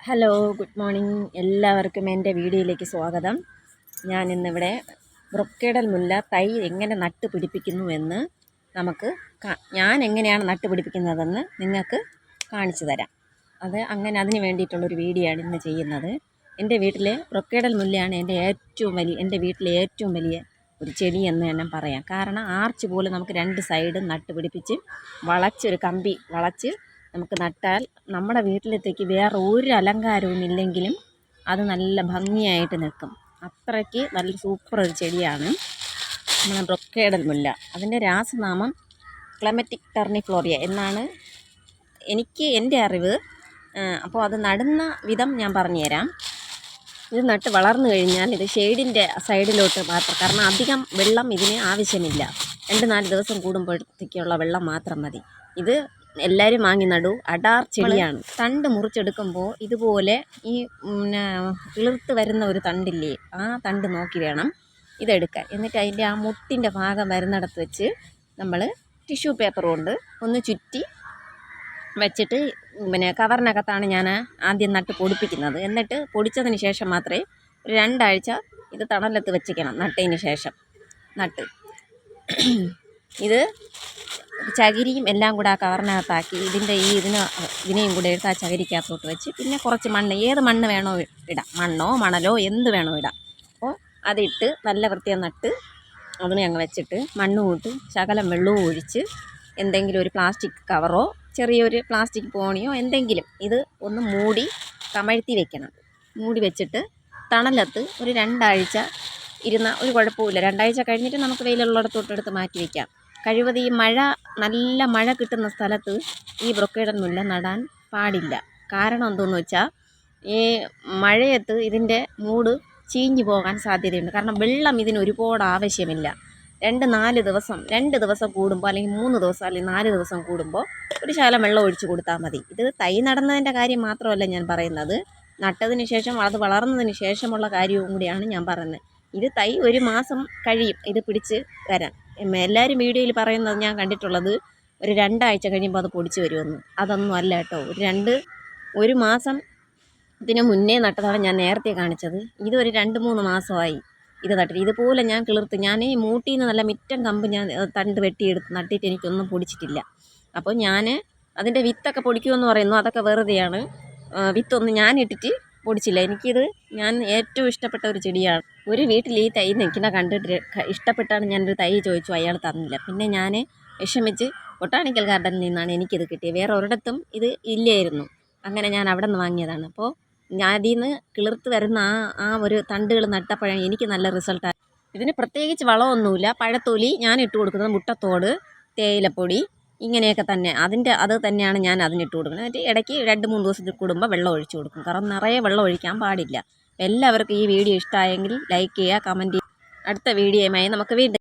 Hello, good morning. എല്ലാവർക്കും എൻ്റെ വീഡിയോയിലേക്ക് സ്വാഗതം. ഞാൻ ഇന്നിവിടെ ബ്രൊക്കേഡൽ മുല്ല തൈ എങ്ങനെ നട്ട് പിടിപ്പിക്കുന്നുവെന്ന് ഞാൻ എങ്ങനെയാണ് നട്ട് പിടിപ്പിക്കുന്നതെന്ന് നിങ്ങൾക്ക് കാണിച്ചു തരാം. അതിന് വേണ്ടിയിട്ടുള്ളൊരു വീഡിയോ ആണ് ഇന്ന് ചെയ്യുന്നത്. എൻ്റെ വീട്ടിലെ ബ്രൊക്കേഡൽ മുല്ലയാണ് എൻ്റെ വീട്ടിലെ ഏറ്റവും വലിയ ഒരു ചെടി എന്ന് തന്നെ പറയാം. കാരണം ആർച്ച് പോലെ നമുക്ക് രണ്ട് സൈഡും നട്ട് പിടിപ്പിച്ച് ഒരു കമ്പി വളച്ച് നമുക്ക് നട്ടാൽ നമ്മുടെ വീട്ടിലത്തേക്ക് വേറെ ഒരു അലങ്കാരവും ഇല്ലെങ്കിലും അത് നല്ല ഭംഗിയായിട്ട് നിൽക്കും. അത്രയ്ക്ക് നല്ല സൂപ്പർ ഒരു ചെടിയാണ് നമ്മുടെ ബ്രൊക്കേഡൽ മുല്ല. അതിൻ്റെ രാസനാമം ക്ലെമറ്റിക് ടെർണിഫ്ലോറിയ എന്നാണ് എൻ്റെ അറിവ്. അപ്പോൾ അത് നടുന്ന വിധം ഞാൻ പറഞ്ഞുതരാം. ഇത് നട്ട് വളർന്നു കഴിഞ്ഞാൽ ഇത് ഷെയ്ഡിൻ്റെ സൈഡിലോട്ട് മാത്രം, കാരണം അധികം വെള്ളം ഇതിന് ആവശ്യമില്ല. 2-4 ദിവസം കൂടുമ്പോഴത്തേക്കുള്ള വെള്ളം മാത്രം മതി. ഇത് എല്ലാവരും വാങ്ങി നടൂ. അടാർ ചെടിയാണ്. തണ്ട് മുറിച്ചെടുക്കുമ്പോൾ ഇതുപോലെ ഈ കിളിർത്ത് വരുന്ന ഒരു തണ്ടില്ലേ, ആ തണ്ട് നോക്കി വേണം ഇതെടുക്കാൻ. എന്നിട്ട് അതിൻ്റെ ആ മുട്ടിൻ്റെ ഭാഗം വരുന്നിടത്ത് വെച്ച് നമ്മൾ ടിഷ്യൂ പേപ്പർ കൊണ്ട് ഒന്ന് ചുറ്റി വെച്ചിട്ട് കവറിനകത്താണ് ഞാൻ ആദ്യം നട്ട് പൊടിപ്പിക്കുന്നത്. എന്നിട്ട് പൊടിച്ചതിന് ശേഷം മാത്രമേ ഒരു 2 ആഴ്ച ഇത് തണലത്ത് വെച്ചിരിക്കണം. നട്ടതിന് ശേഷം ഇത് ചകിരിയും എല്ലാം കൂടെ ആ കവറിനകത്താക്കി ഇതിനെയും കൂടെ എടുത്ത് ആ ചകിരിക്കകത്തോട്ട് വെച്ച് പിന്നെ കുറച്ച് മണ്ണ്, ഏത് മണ്ണ് വേണോ ഇടാം, മണ്ണോ മണലോ എന്ത് വേണോ ഇടാം. അപ്പോൾ അതിട്ട് നല്ല വൃത്തിയായി നട്ട് അതിന് ഞങ്ങൾ വെച്ചിട്ട് മണ്ണ് കൂട്ട് ശകലം വെള്ളവും ഒഴിച്ച് എന്തെങ്കിലും ഒരു പ്ലാസ്റ്റിക് കവറോ ചെറിയൊരു പ്ലാസ്റ്റിക് പോണിയോ എന്തെങ്കിലും ഇത് ഒന്ന് മൂടി കമഴ്ത്തി വെക്കണം. മൂടി വെച്ചിട്ട് തണലത്ത് ഒരു 2 ആഴ്ച ഇരുന്ന ഒരു കുഴപ്പമില്ല. 2 ആഴ്ച കഴിഞ്ഞിട്ട് നമുക്ക് വെയിലുള്ളിടത്തോട്ടെടുത്ത് മാറ്റി വയ്ക്കാം. കഴിവത് ഈ നല്ല മഴ കിട്ടുന്ന സ്ഥലത്ത് ഈ ബ്രൊക്കേഡൽ മുല്ല നടാൻ പാടില്ല. കാരണം എന്തെന്ന് വെച്ചാൽ ഈ മഴയത്ത് ഇതിൻ്റെ മൂട് ചീഞ്ഞു പോകാൻ സാധ്യതയുണ്ട്. കാരണം വെള്ളം ഇതിന് ഒരുപാട് ആവശ്യമില്ല. 2 ദിവസം കൂടുമ്പോൾ, അല്ലെങ്കിൽ 3 ദിവസം അല്ലെങ്കിൽ 4 ദിവസം കൂടുമ്പോൾ ഒരു ശകലം വെള്ളം ഒഴിച്ച് കൊടുത്താൽ മതി. ഇത് തൈ നടുന്നതിൻ്റെ കാര്യം മാത്രമല്ല ഞാൻ പറയുന്നത്, നട്ടതിന് ശേഷം അത് വളർന്നതിന് ശേഷമുള്ള കാര്യവും കൂടിയാണ് ഞാൻ പറയുന്നത്. ഇത് തൈ 1 മാസം കഴിയും ഇത് പിടിച്ച് വരാൻ. എല്ലാവരും വീഡിയോയിൽ പറയുന്നത് ഞാൻ കണ്ടിട്ടുള്ളത് ഒരു 2 ആഴ്ച കഴിയുമ്പോൾ അത് പൊടിച്ച് വരുമെന്ന്. അതൊന്നും അല്ല കേട്ടോ. ഒരു മാസം ഇതിന് മുന്നേ നട്ടതാണ് ഞാൻ നേരത്തെ കാണിച്ചത്. ഇതൊരു 2-3 മാസമായി ഇത് നട്ടിട്ട്. ഇതുപോലെ ഞാൻ ഞാൻ ഈ മൂട്ടിൽ നിന്ന് നല്ല മിറ്റം കമ്പ് ഞാൻ തണ്ട് വെട്ടിയെടുത്ത് നട്ടിട്ട് എനിക്കൊന്നും പൊടിച്ചിട്ടില്ല. അപ്പോൾ ഞാൻ അതിൻ്റെ വിത്തൊക്കെ പൊടിക്കുമെന്ന് പറയുന്നു, അതൊക്കെ വെറുതെയാണ്. വിത്തൊന്നും ഞാൻ ഇട്ടിട്ട് പൊടിച്ചില്ല. ഞാൻ ഏറ്റവും ഇഷ്ടപ്പെട്ട ഒരു ചെടിയാണ്. ഒരു വീട്ടിൽ ഈ തൈ നിൽക്കുന്ന കണ്ടിട്ട് ഇഷ്ടപ്പെട്ടാണ് ഞാനൊരു തൈ ചോദിച്ചു, അയാൾ തന്നില്ല. പിന്നെ ഞാൻ വിഷമിച്ച് ബൊട്ടാണിക്കൽ ഗാർഡനിൽ നിന്നാണ് എനിക്കിത് കിട്ടിയത്. വേറെ ഒരിടത്തും ഇത് ഇല്ലായിരുന്നു. അങ്ങനെ ഞാൻ അവിടെ നിന്ന് വാങ്ങിയതാണ്. അപ്പോൾ ഞാൻ അതിൽ നിന്ന് കിളിർത്ത് വരുന്ന ആ ഒരു തണ്ടുകൾ നട്ടപ്പോഴാണ് എനിക്ക് നല്ല റിസൾട്ടായി. ഇതിന് പ്രത്യേകിച്ച് വളമൊന്നുമില്ല. പഴത്തൊലി ഞാൻ ഇട്ട് കൊടുക്കുന്നത്, മുട്ടത്തോട്, തേയിലപ്പൊടി, ഇങ്ങനെയൊക്കെ തന്നെ. അത് തന്നെയാണ് ഞാൻ അതിനിട്ട് കൊടുക്കുന്നത്. എന്നിട്ട് ഇടയ്ക്ക് 2-3 ദിവസത്തിൽ കൂടുമ്പോൾ വെള്ളം ഒഴിച്ച് കൊടുക്കും. കാരണം നിറയെ വെള്ളം ഒഴിക്കാൻ പാടില്ല. എല്ലാവർക്കും ഈ വീഡിയോ ഇഷ്ടമായെങ്കിൽ ലൈക്ക് ചെയ്യുക, കമൻറ്റ് ചെയ്യുക. അടുത്ത വീഡിയോയുമായി നമുക്ക് വീണ്ടും